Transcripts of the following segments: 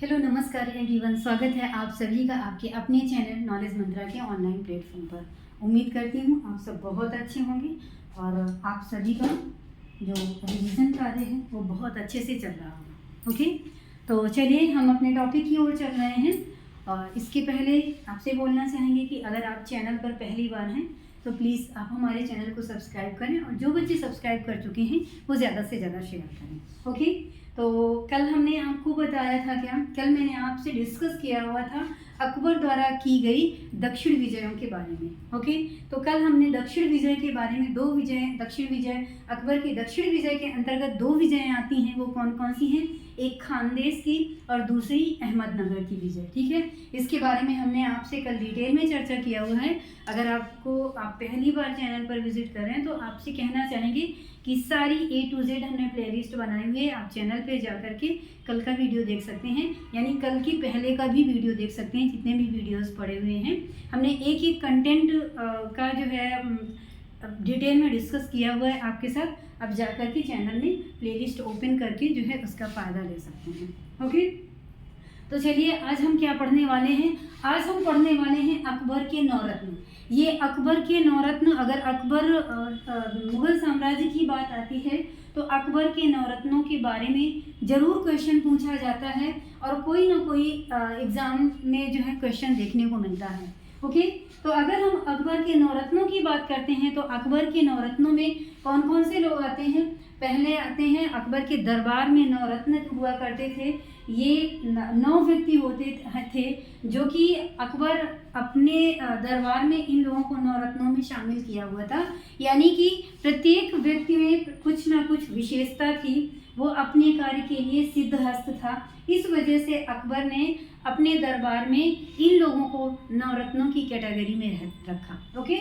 Hello नमस्कार everyone, स्वागत है आप सभी का आपके अपने चैनल नॉलेज मंत्रा के ऑनलाइन प्लेटफॉर्म पर। उम्मीद करती हूँ आप सब बहुत अच्छे होंगे और आप सभी का जो रिवीजन कार्य है वो बहुत अच्छे से चल रहा होगा। ओके, तो चलिए हम अपने टॉपिक की ओर चल रहे हैं। और इसके पहले आपसे बोलना चाहेंगे कि अगर आप चैनल पर पहली बार हैं तो प्लीज़ आप हमारे चैनल को सब्सक्राइब करें और जो बच्चे सब्सक्राइब कर चुके हैं वो ज़्यादा से ज़्यादा शेयर करें। ओके, तो कल हमने आपको बताया था, कल मैंने आपसे डिस्कस किया हुआ था अकबर द्वारा की गई दक्षिण विजयों के बारे में। ओके, तो कल हमने दक्षिण विजय के बारे में दक्षिण विजय अकबर की दक्षिण विजय के अंतर्गत दो विजयें आती हैं। वो कौन कौन सी हैं? एक खानदेश की और दूसरी अहमदनगर की विजय। ठीक है, इसके बारे में हमने आपसे कल डिटेल में चर्चा किया हुआ है। अगर आप पहली बार चैनल पर विजिट कर रहे हैं तो आपसे कहना चाहेंगे कि सारी A to Z हमने प्लेलिस्ट बनाई हुई है। आप चैनल पे जा करके कल का वीडियो देख सकते हैं, यानी कल की पहले का भी वीडियो देख सकते हैं। जितने भी वीडियोस पड़े हुए हैं हमने एक एक कंटेंट का जो है डिटेल में डिस्कस किया हुआ है आपके साथ। अब जा करके चैनल में प्लेलिस्ट ओपन करके जो है उसका फ़ायदा ले सकते हैं। ओके, तो चलिए आज हम क्या पढ़ने वाले हैं? आज हम पढ़ने वाले हैं अकबर के नौरत्न। ये अकबर के नौरत्न, अगर मुगल साम्राज्य की बात आती है तो अकबर के नौरत्नों के बारे में ज़रूर क्वेश्चन पूछा जाता है और कोई ना कोई एग्ज़ाम में जो है क्वेश्चन देखने को मिलता है। ओके, तो अगर हम अकबर के नौरत्नों की बात करते हैं तो अकबर के नौरत्नों में कौन कौन से लोग आते हैं? पहले आते हैं अकबर के दरबार में नौरत्न हुआ करते थे। ये 9 व्यक्ति होते थे जो कि अकबर अपने दरबार में इन लोगों को नौरत्नों में शामिल किया हुआ था। यानी कि प्रत्येक व्यक्ति में कुछ ना कुछ विशेषता थी, वो अपने कार्य के लिए सिद्धहस्त था। इस वजह से अकबर ने अपने दरबार में इन लोगों को नवरत्नों की कैटेगरी में रखा। ओके,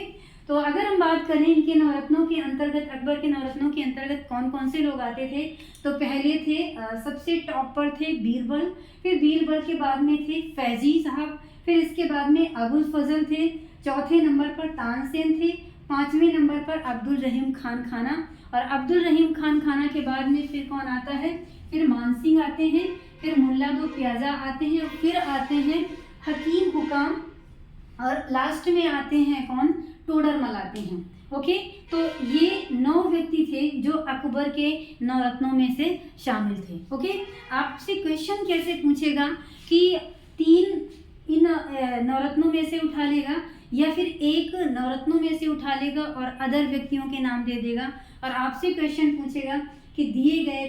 तो अगर हम बात करें इनके नवरत्नों के अंतर्गत, अकबर के नवरत्नों के अंतर्गत कौन कौन से लोग आते थे, तो पहले थे सबसे टॉप पर थे बीरबल, फिर बीरबल के बाद में थे फैजी साहब, फिर इसके बाद में अबुल फजल थे, चौथे नंबर पर तानसेन थे, 5वें नंबर पर अब्दुल रहीम खान खाना, और अब्दुल रहीम खान खाना के बाद में फिर कौन आता है? फिर मानसिंह आते हैं, फिर मुल्ला दो प्याजा आते हैं, फिर आते हैं हकीम हुकाम, और लास्ट में आते हैं कौन? टोडरमल आते हैं। ओके, तो ये 9 व्यक्ति थे जो अकबर के नवरत्नों में से शामिल थे। ओके, आपसे क्वेश्चन कैसे पूछेगा कि 3 इन नवरत्नों में से उठा लेगा या फिर एक नवरत्नों में से उठा लेगा और अदर व्यक्तियों के नाम दे देगा, और आपसे क्वेश्चन पूछेगा कि दिए गए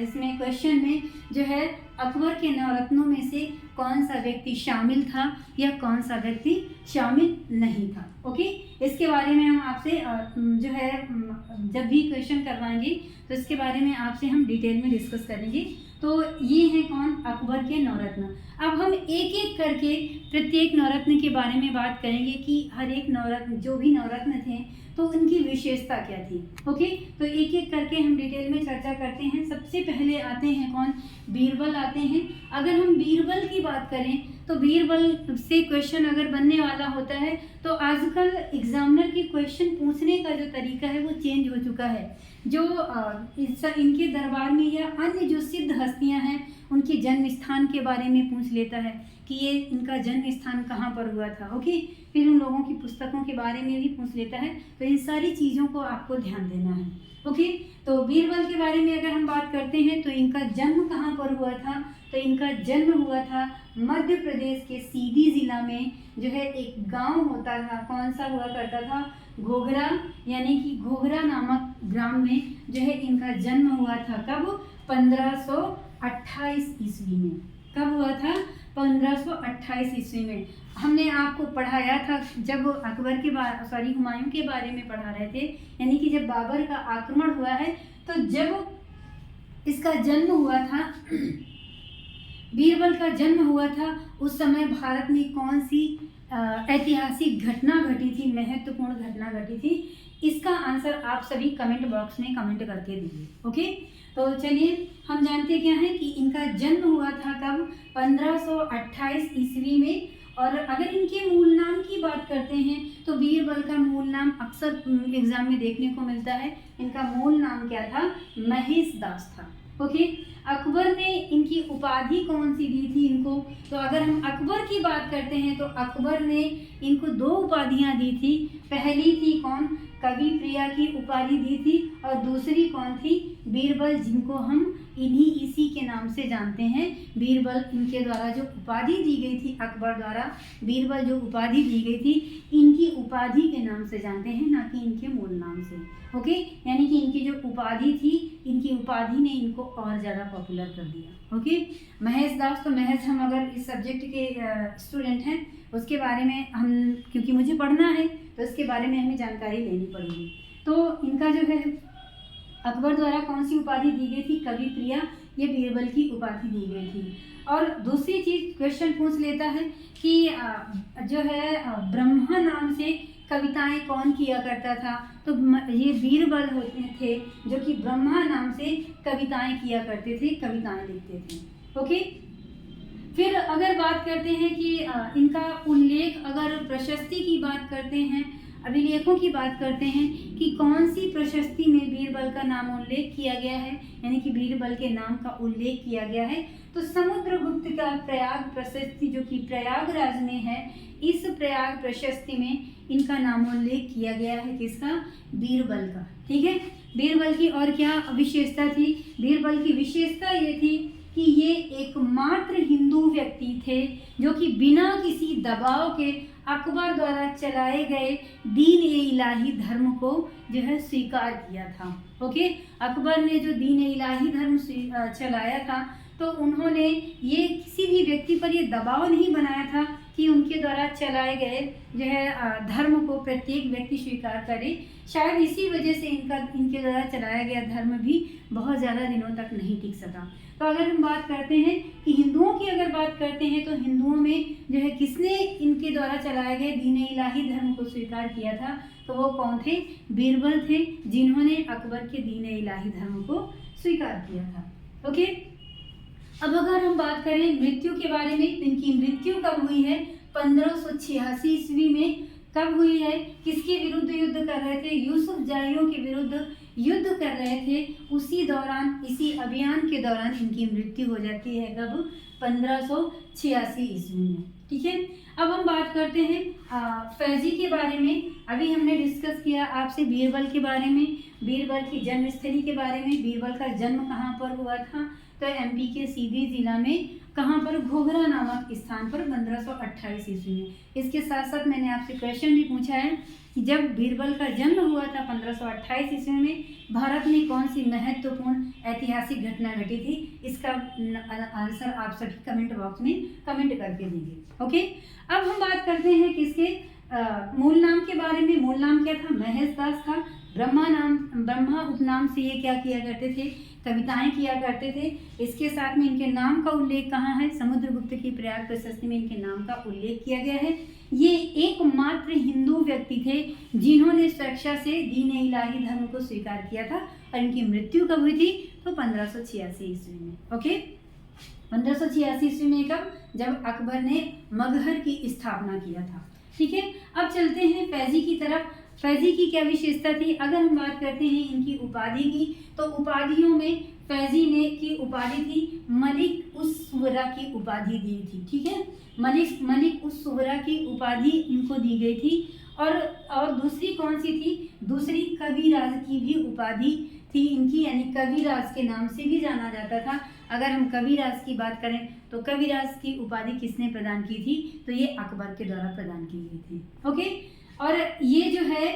इसमें क्वेश्चन में जो है अकबर के नवरत्नों में से कौन सा व्यक्ति शामिल था या कौन सा व्यक्ति शामिल नहीं था। ओके, इसके बारे में हम आपसे जो है जब भी क्वेश्चन करवाएंगे तो इसके बारे में आपसे हम डिटेल में डिस्कस करेंगे। तो ये हैं कौन? अकबर के नवरत्न। अब हम एक एक करके प्रत्येक नवरत्न के बारे में बात करेंगे कि हर एक नवरत्न, जो भी नवरत्न थे तो उनकी विशेषता क्या थी। ओके, तो एक एक करके हम डिटेल में चर्चा करते हैं। सबसे पहले आते हैं कौन? बीरबल आते हैं। अगर हम बीरबल की बात करें तो बीरबल से क्वेश्चन अगर बनने वाला होता है तो आजकल एग्जामिनर की क्वेश्चन पूछने का जो तरीका है वो चेंज हो चुका है। जो इनके दरबार में या अन्य जो सिद्ध हस्तियां हैं उनके जन्म स्थान के बारे में पूछ लेता है कि ये इनका जन्म स्थान कहाँ पर हुआ था। ओके, फिर उन लोगों की पुस्तकों के बारे में भी पूछ लेता है। तो इन सारी चीज़ों को आपको ध्यान देना है। ओके, तो बीरबल के बारे में अगर हम बात करते हैं तो इनका जन्म कहाँ पर हुआ था, तो इनका जन्म हुआ था मध्य प्रदेश के सीधी जिला में जो है एक गांव होता था। कौन सा हुआ करता था? घोघरा, यानी कि घोघरा नामक ग्राम में जो है इनका जन्म हुआ था। कब? 1528 ईस्वी में। कब हुआ था? 1528 ईस्वी में। हमने आपको पढ़ाया था जब अकबर के हुमायूं के बारे में पढ़ा रहे थे, यानी कि जब बाबर का आक्रमण हुआ है तो जब इसका जन्म हुआ था, बीरबल का जन्म हुआ था, उस समय भारत में कौन सी ऐतिहासिक घटना घटी थी, महत्वपूर्ण घटना घटी थी? इसका आंसर आप सभी कमेंट बॉक्स में कमेंट करके दीजिए। ओके, तो चलिए हम जानते क्या है कि इनका जन्म हुआ था कब? 1528 ईस्वी में। और अगर इनके मूल नाम की बात करते हैं तो बीरबल का मूल नाम अक्सर एग्जाम में देखने को मिलता है। इनका मूल नाम क्या था? महेश दास था। ओके, अकबर ने इनकी उपाधि कौन सी दी थी इनको? तो अगर हम अकबर की बात करते हैं तो अकबर ने इनको 2 उपाधियां दी थी। पहली थी कौन? कवि प्रिया की उपाधि दी थी, और दूसरी कौन थी? बीरबल, जिनको हम इसी के नाम से जानते हैं, बीरबल। इनके द्वारा जो उपाधि दी गई थी, अकबर द्वारा बीरबल जो उपाधि दी गई थी, इनकी उपाधि के नाम से जानते हैं, ना कि इनके मूल नाम से। ओके, यानी कि इनकी जो उपाधि थी, इनकी उपाधि ने इनको और ज़्यादा पॉपुलर कर दिया। ओके, महेश दास, तो महेश हम अगर इस सब्जेक्ट के स्टूडेंट हैं, उसके बारे में हम, क्योंकि मुझे पढ़ना है तो इसके बारे में हमें जानकारी लेनी पड़ेगी। तो इनका जो है अकबर द्वारा कौन सी उपाधि दी गई थी? कवि प्रिया, ये बीरबल की उपाधि दी गई थी। और दूसरी चीज क्वेश्चन पूछ लेता है कि जो है ब्रह्मा नाम से कविताएं कौन किया करता था? तो ये बीरबल होते थे जो कि ब्रह्मा नाम से कविताएं किया करते थे, कविताएं लिखते थे। ओके, फिर अगर बात करते हैं कि इनका उल्लेख, अगर प्रशस्ति की बात करते हैं, अभिलेखों की बात करते हैं कि कौन सी प्रशस्ति में बीरबल का नाम उल्लेख किया गया है, यानी कि बीरबल के नाम का उल्लेख किया गया है, तो समुद्रगुप्त का प्रयाग प्रशस्ति जो कि प्रयागराज में है, इस प्रयाग प्रशस्ति में इनका नाम उल्लेख किया गया है। किसका? बीरबल का। ठीक है, बीरबल की और क्या विशेषता थी? बीरबल की विशेषता ये थी कि ये एकमात्र हिंदू व्यक्ति थे जो कि बिना किसी दबाव के अकबर द्वारा चलाए गए दीन ए इलाही धर्म को जो है स्वीकार किया था। ओके, अकबर ने जो दीन ए इलाही धर्म चलाया था, तो उन्होंने ये किसी भी व्यक्ति पर ये दबाव नहीं बनाया था कि उनके द्वारा चलाए गए जो है धर्म को प्रत्येक व्यक्ति स्वीकार करे। शायद इसी वजह से इनके द्वारा चलाया गया धर्म भी बहुत ज़्यादा दिनों तक नहीं टिक सका। तो अगर हम बात करते हैं कि हिंदुओं की अगर बात करते हैं, तो हिंदुओं में जो है किसने इनके द्वारा चलाए गए दीन इलाही धर्म को स्वीकार किया था? तो वो कौन थे? बीरबल थे, जिन्होंने अकबर के दीन इलाही धर्म को स्वीकार किया था। ओके, अब अगर हम बात करें मृत्यु के बारे में, तो इनकी मृत्यु कब हुई है? 1586 ईस्वी में। कब हुई है? किसके विरुद्ध युद्ध कर रहे थे? यूसुफ जाहियों के विरुद्ध युद्ध कर रहे थे, उसी दौरान, इसी अभियान के दौरान इनकी मृत्यु हो जाती है। कब? 1586 ईस्वी में। ठीक है, अब हम बात करते हैं फैजी के बारे में। अभी हमने डिस्कस किया आपसे बीरबल के बारे में, बीरबल की जन्मस्थली के बारे में। बीरबल का जन्म कहाँ पर हुआ था? तो एमपी के सीधी जिला में, कहाँ पर? घोघरा नामक स्थान पर 1528 ईस्वी में। इसके साथ साथ मैंने आपसे क्वेश्चन भी पूछा है कि जब बीरबल का जन्म हुआ था 1528 ईस्वी में, भारत में कौन सी महत्वपूर्ण ऐतिहासिक घटना घटी थी? इसका आंसर आप सभी कमेंट बॉक्स में कमेंट करके दीजिए। ओके, अब हम बात करते हैं किसके मूल नाम के बारे में। मूल नाम क्या था? महेश दास था। ब्रह्मा उपनाम से ये क्या किया करते थे? कविताएं किया करते थे। इसके साथ में इनके नाम का उल्लेख कहाँ है? समुद्रगुप्त की प्रयाग प्रशस्ति में इनके नाम का उल्लेख किया गया है। ये एकमात्र हिंदू व्यक्ति थे जिन्होंने स्वेच्छा से दीन इलाही धर्म को स्वीकार किया था। और इनकी मृत्यु कब हुई थी? तो 1586 ईस्वी में। ओके, 1586 ईस्वी में कब? जब अकबर ने मगहर की स्थापना किया था। ठीक है, अब चलते हैं फैजी की तरफ। फैजी की क्या विशेषता थी? अगर हम बात करते हैं इनकी उपाधि की, तो उपाधियों में फैजी ने की उपाधि थी मलिक उस सुवरा की उपाधि दी थी। ठीक है, मलिक उस सुवरा की उपाधि इनको दी गई थी। और दूसरी कौन सी थी? दूसरी कविराज की भी उपाधि थी इनकी, यानी कविराज के नाम से भी जाना जाता था। अगर हम कविराज की बात करें तो कविराज की उपाधि किसने प्रदान की थी? तो ये अकबर के द्वारा प्रदान की गई थी। ओके, और ये जो है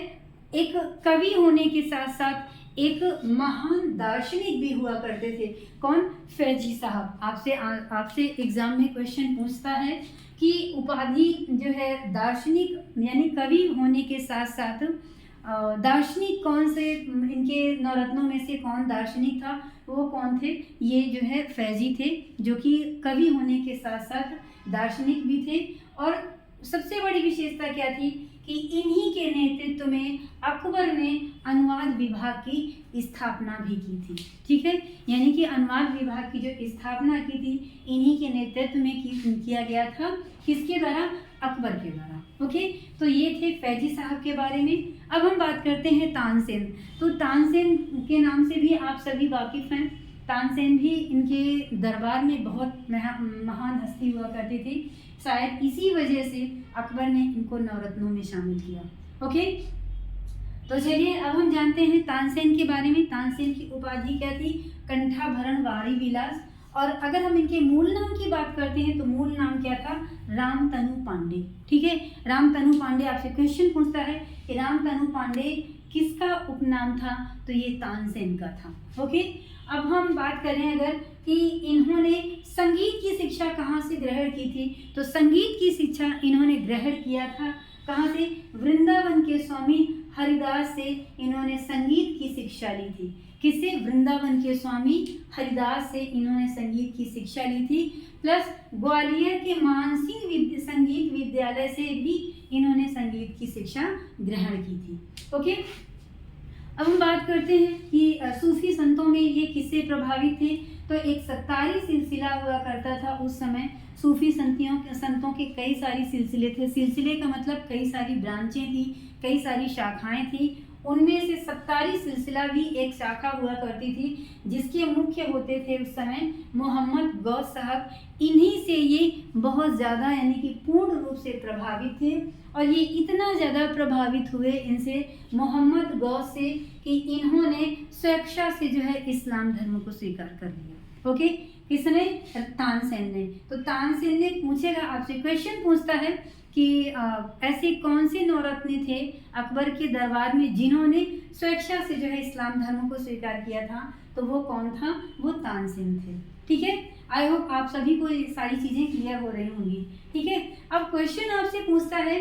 एक कवि होने के साथ साथ एक महान दार्शनिक भी हुआ करते थे। कौन? फैजी साहब। आपसे एग्जाम में क्वेश्चन पूछता है कि उपाधि जो है दार्शनिक यानी कवि होने के साथ साथ दार्शनिक कौन से, इनके नवरत्नों में से कौन दार्शनिक था? वो कौन थे? ये जो है फैजी थे, जो कि कवि होने के साथ साथ दार्शनिक भी थे। और सबसे बड़ी विशेषता क्या थी कि इन्हीं के नेतृत्व में अकबर ने अनुवाद विभाग की स्थापना भी की थी। ठीक है, यानी कि अनुवाद विभाग की जो स्थापना की थी इन्हीं के नेतृत्व में किया गया था। किसके द्वारा? अकबर के द्वारा। ओके, तो ये थे फैजी साहब के बारे में। अब हम बात करते हैं तानसेन। तो तानसेन के नाम से भी आप सभी वाकिफ हैं। तानसेन भी इनके दरबार में बहुत महान हस्ती हुआ करती थी। शायद इसी वजह से अकबर ने इनको नवरत्नों में शामिल किया। ओके, तो चलिए अब हम जानते हैं तानसेन के बारे में। तानसेन की उपाधि क्या थी? कंठाभरण वारी विलास। और अगर हम इनके मूल नाम की बात करते हैं तो मूल नाम क्या था? रामतनु पांडे। ठीक है, रामतनु पांडे। आपसे क्वेश्चन पूछता है कि रामतनु पांडे किसका उपनाम था? तो ये तानसेन का था। ओके, अब हम बात करें अगर कि इन्होंने संगीत की शिक्षा कहाँ से ग्रहण की थी, तो संगीत की शिक्षा इन्होंने ग्रहण किया था कहाँ से? वृंदावन के स्वामी हरिदास से इन्होंने संगीत की शिक्षा ली थी। किससे? वृंदावन के स्वामी हरिदास से इन्होंने संगीत की शिक्षा ली थी। प्लस ग्वालियर के मानसिंह संगीत विद्यालय से भी इन्होंने संगीत की शिक्षा ग्रहण की थी। ओके, अब हम बात करते हैं कि सूफी संतों में ये किससे प्रभावित थे? तो एक सत्तारी सिलसिला हुआ करता था उस समय। सूफी संतों के कई सारी सिलसिले थे। सिलसिले का मतलब कई सारी ब्रांचें थी, कई सारी शाखाएं थी। उनमें से सत्तारी सिलसिला भी एक शाखा हुआ करती थी, जिसके मुख्य होते थे उस समय मोहम्मद गौस साहब। इन्हीं से ये बहुत ज़्यादा यानी कि पूर्ण रूप से प्रभावित थे। और ये इतना ज़्यादा प्रभावित हुए इनसे, मोहम्मद गौस से, कि इन्होंने स्वेच्छा से जो है इस्लाम धर्म को स्वीकार कर लिया। ओके, किसने? तानसेन ने। तो तानसेन ने पूछेगा आपसे, क्वेश्चन पूछता है कि ऐसे कौन से नवरत्न थे अकबर के दरबार में जिन्होंने स्वेच्छा से जो है इस्लाम धर्म को स्वीकार किया था? तो वो कौन था? वो तानसेन थे। ठीक है, आई होप आप सभी को ये सारी चीज़ें क्लियर हो रही होंगी। ठीक है, अब क्वेश्चन आपसे पूछता है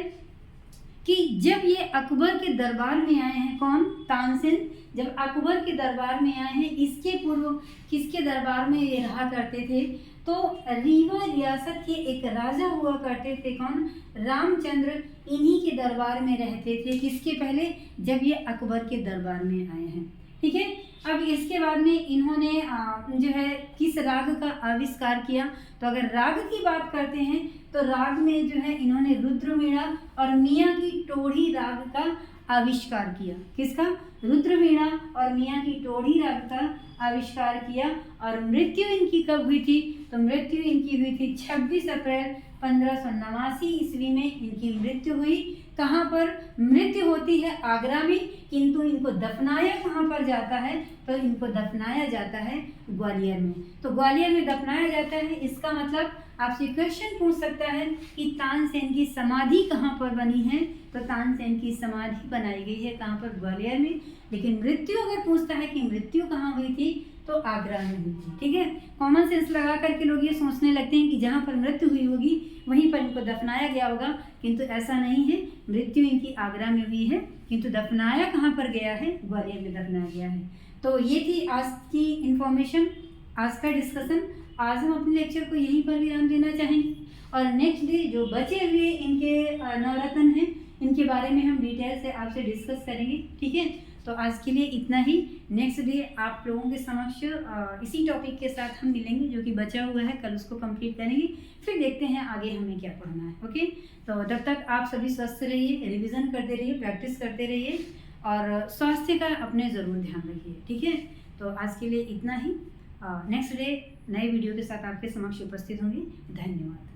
कि जब ये अकबर के दरबार में आए हैं, कौन? तानसेन जब अकबर के दरबार में आए हैं, इसके पूर्व किसके दरबार में ये रहा करते थे? तो रीवा रियासत के एक राजा हुआ करते थे, कौन? रामचंद्र। इन्हीं के दरबार में रहते थे। किसके पहले? जब ये अकबर के दरबार में आए हैं। ठीक है, अब इसके बाद में इन्होंने जो है किस राग का आविष्कार किया? तो अगर राग की बात करते हैं तो राग में जो है इन्होंने रुद्रवीणा और मियाँ की टोढ़ी राग का आविष्कार किया। किसका? रुद्रवीणा और मियाँ की टोढ़ी राग का आविष्कार किया। और मृत्यु इनकी कब हुई थी? तो मृत्यु इनकी हुई थी 26 अप्रैल 1589 ईस्वी में इनकी मृत्यु हुई। कहाँ पर मृत्यु होती है? आगरा में। किंतु इनको दफनाया कहाँ पर जाता है? तो इनको दफनाया जाता है ग्वालियर में। तो ग्वालियर में दफनाया जाता है, इसका मतलब आपसे क्वेश्चन पूछ सकता है कि तानसेन की समाधि कहाँ पर बनी है? तो तानसेन की समाधि बनाई गई है कहाँ पर? ग्वालियर में। लेकिन मृत्यु अगर पूछता है कि मृत्यु कहाँ हुई थी, तो आगरा में हुई थी। ठीक है, कॉमन सेंस लगा करके लोग ये सोचने लगते हैं कि जहाँ पर मृत्यु हुई होगी वहीं पर इनको दफनाया गया होगा, किंतु ऐसा नहीं है। मृत्यु इनकी आगरा में हुई है, किंतु दफनाया कहाँ पर गया है? ग्वालियर में दफनाया गया है। तो ये थी आज की इंफॉर्मेशन, आज का डिस्कशन। आज हम अपने लेक्चर को यहीं पर विराम देना चाहेंगे और नेक्स्ट डे जो बचे हुए इनके नवरत्न हैं, इनके बारे में हम डिटेल से आपसे डिस्कस करेंगे। ठीक है, तो आज के लिए इतना ही। नेक्स्ट डे आप लोगों के समक्ष इसी टॉपिक के साथ हम मिलेंगे, जो कि बचा हुआ है, कल उसको कंप्लीट करेंगे। फिर देखते हैं आगे हमें क्या पढ़ना है। ओके, तो तब तक आप सभी स्वस्थ रहिए, रिवीजन करते रहिए, प्रैक्टिस करते रहिए और स्वास्थ्य का अपने ज़रूर ध्यान रखिए। ठीक है, तो आज के लिए इतना ही। नेक्स्ट डे नए वीडियो के साथ आपके समक्ष उपस्थित होंगी। धन्यवाद।